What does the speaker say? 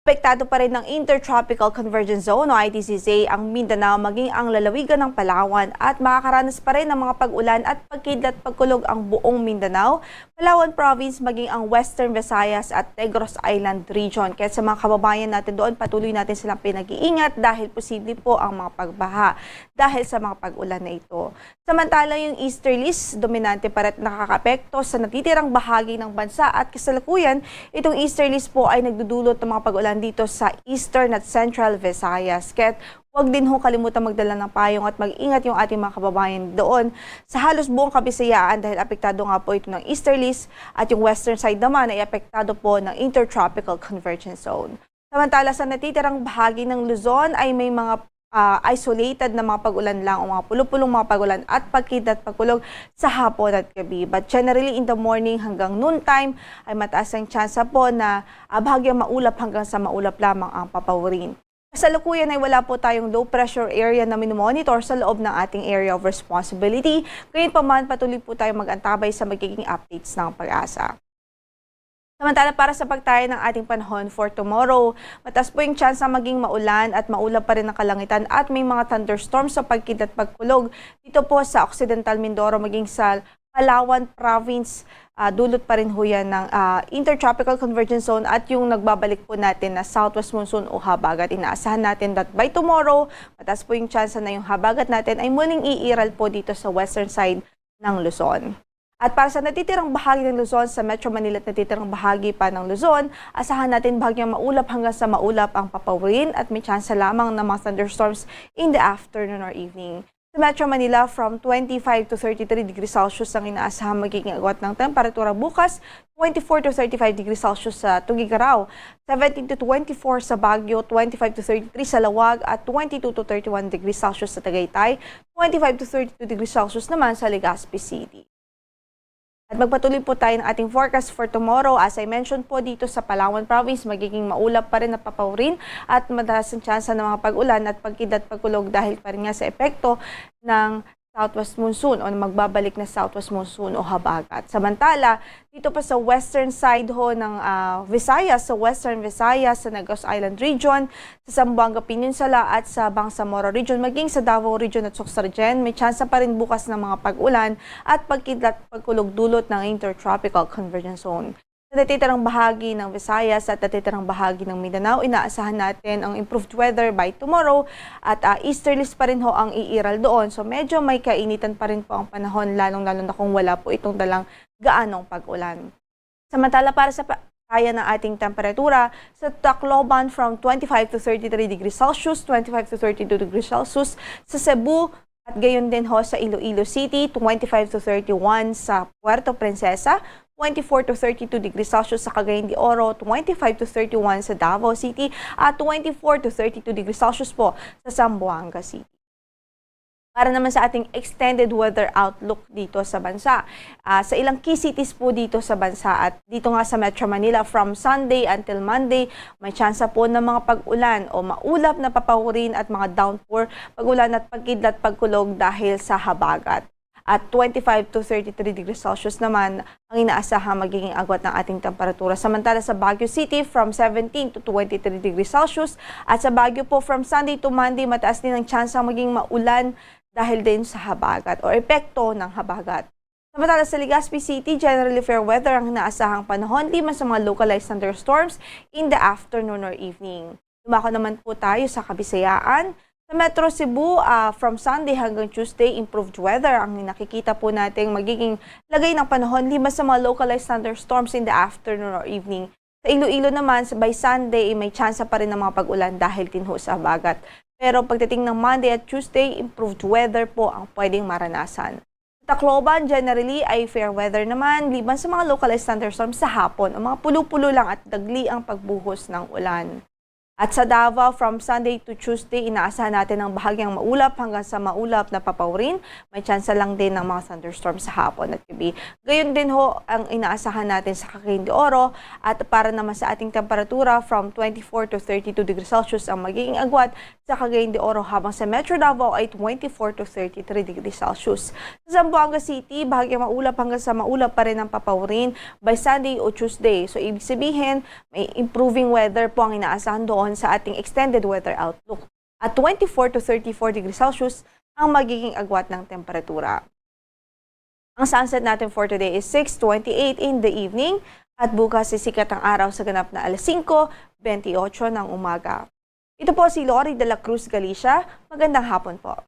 Apektado pa rin ng Intertropical Convergence Zone o ITCZ ang Mindanao maging ang lalawigan ng Palawan at makakaranas pa rin ng mga pag-ulan at pagkidlat pagkulog ang buong Mindanao, Palawan Province maging ang Western Visayas at Negros Island Region. Kaya sa mga kababayan natin doon, patuloy natin silang pinag-iingat dahil posible po ang mga pagbaha dahil sa mga pag-ulan na ito. Samantala yung easterlies, dominante pa rin nakakapekto sa natitirang bahagi ng bansa at kasalukuyan, itong easterlies po ay nagdudulot ng mga pag-ulan dito sa Eastern at Central Visayas. Kaya huwag din ho kalimutan magdala ng payong at mag-ingat yung ating mga kababayan doon sa halos buong Kabisayaan dahil apektado nga po ito ng easterlies at yung western side naman ay apektado po ng Intertropical Convergence Zone. Samantala sa natitirang bahagi ng Luzon ay may mga isolated na mga pag-ulan lang o mga pulupulong mga pag-ulan at pagkidlat pagkulog sa hapon at gabi. But generally in the morning hanggang noontime ay mataas ang tsansa po na bahagyang maulap hanggang sa maulap lamang ang papawirin. Kasalukuyan ay wala po tayong low pressure area na minomonitor sa loob ng ating area of responsibility. Gayunpaman patuloy po tayong mag-antabay sa magiging updates ng Pag-asa. Samantala para sa pagtaya ng ating panahon for tomorrow, mataas po yung chance na maging maulan at maulap pa rin ang kalangitan at may mga thunderstorms sa pagkidlat pagkulog dito po sa Occidental Mindoro maging sa Palawan Province. Dulot pa rin ho yan ng Intertropical Convergence Zone at yung nagbabalik po natin na Southwest Monsoon o habagat. Inaasahan natin that by tomorrow, mataas po yung chance na yung habagat natin ay muling iiral po dito sa western side ng Luzon. At para sa natitirang bahagi ng Luzon, sa Metro Manila at natitirang bahagi pa ng Luzon, asahan natin bahagyang maulap hanggang sa maulap ang papawirin at may tsansa lamang ng mga thunderstorms in the afternoon or evening. Sa Metro Manila, from 25 to 33 degrees Celsius ang inaasahan magiging agwat ng temperatura bukas, 24 to 35 degrees Celsius sa Tuguegarao, 17 to 24 sa Baguio, 25 to 33 sa Lawag at 22 to 31 degrees Celsius sa Tagaytay, 25 to 32 degrees Celsius naman sa Legazpi City. At magpatuloy po tayo ng ating forecast for tomorrow. As I mentioned po dito sa Palawan Province, magiging maulap pa rin na papawirin at madalas ang tsansa ng mga pag-ulan at pagkidlat pagkulog dahil pa rin nga sa epekto ng Southwest Monsoon o magbabalik na Southwest Monsoon o habagat. Samantala, dito pa sa western side ho ng Visayas, sa Western Visayas, sa Negros Island Region, sa Zamboanga Peninsula at sa Bangsamoro Region, maging sa Davao Region at Sorsogon, may tsansa pa rin bukas ng mga pag-ulan at pagkidlat pagkulog dulot ng Intertropical Convergence Zone. Sa natitirang bahagi ng Visayas at natitirang bahagi ng Mindanao, inaasahan natin ang improved weather by tomorrow at easterlies pa rin ho ang iiral doon. So medyo may kainitan pa rin po ang panahon, lalong-lalo na kung wala po itong dalang gaanong pag-ulan. Samantala para sa kaya ng ating temperatura, sa Tacloban from 25 to 33 degrees Celsius, 25 to 32 degrees Celsius, sa Cebu, at gayon din ho sa Iloilo City, 25 to 31 sa Puerto Princesa, 24 to 32 degrees Celsius sa Cagayan de Oro, 25 to 31 sa Davao City, at 24 to 32 degrees Celsius po sa Zamboanga City. Para naman sa ating extended weather outlook dito sa bansa, sa ilang key cities po dito sa bansa at dito nga sa Metro Manila from Sunday until Monday, may tsansa po ng mga pag-ulan o maulap na papawirin at mga downpour, pag-ulan at pagkidlat pagkulog dahil sa habagat. At 25 to 33 degrees Celsius naman ang inaasahang magiging agwat ng ating temperatura. Samantala sa Baguio City from 17 to 23 degrees Celsius at sa Baguio po from Sunday to Monday mataas din ang tsansa maging maulan dahil din sa habagat o epekto ng habagat. Samantala sa Legazpi City, generally fair weather ang inaasahang panahon liman sa mga localized thunderstorms in the afternoon or evening. Lumako naman po tayo sa Kabisayaan. Sa Metro Cebu, from Sunday hanggang Tuesday, improved weather ang nakikita po natin magiging lagay ng panahon limas sa mga localized thunderstorms in the afternoon or evening. Sa Iloilo naman, by Sunday, may tsansa pa rin ng mga pag-ulan dahil din ho sa habagat. Pero pagdating ng Monday at Tuesday, improved weather po ang pwedeng maranasan. Sa Tacloban, generally ay fair weather naman liban sa mga localized thunderstorms sa hapon o mga pulo-pulo lang at dagli ang pagbuhos ng ulan. At sa Davao, from Sunday to Tuesday, inaasahan natin ng bahagyang maulap hanggang sa maulap na papawirin. May tsansa lang din ng mga thunderstorms sa hapon at gabi. Gayon din ho ang inaasahan natin sa Cagayan de Oro. At para naman sa ating temperatura, from 24 to 32 degrees Celsius ang magiging agwat sa Cagayan de Oro, habang sa Metro Davao ay 24 to 33 degrees Celsius. Sa Zamboanga City, bahagyang maulap hanggang sa maulap pa rin ang papawirin by Sunday o Tuesday. So ibig sabihin, may improving weather po ang inaasahan doon sa ating extended weather outlook. At 24 to 34 degrees Celsius ang magiging agwat ng temperatura. Ang sunset natin for today is 6:28 in the evening at bukas sisikat ang araw sa ganap na alas 5:28 ng umaga. Ito po si Lori de la Cruz Galicia. Magandang hapon po.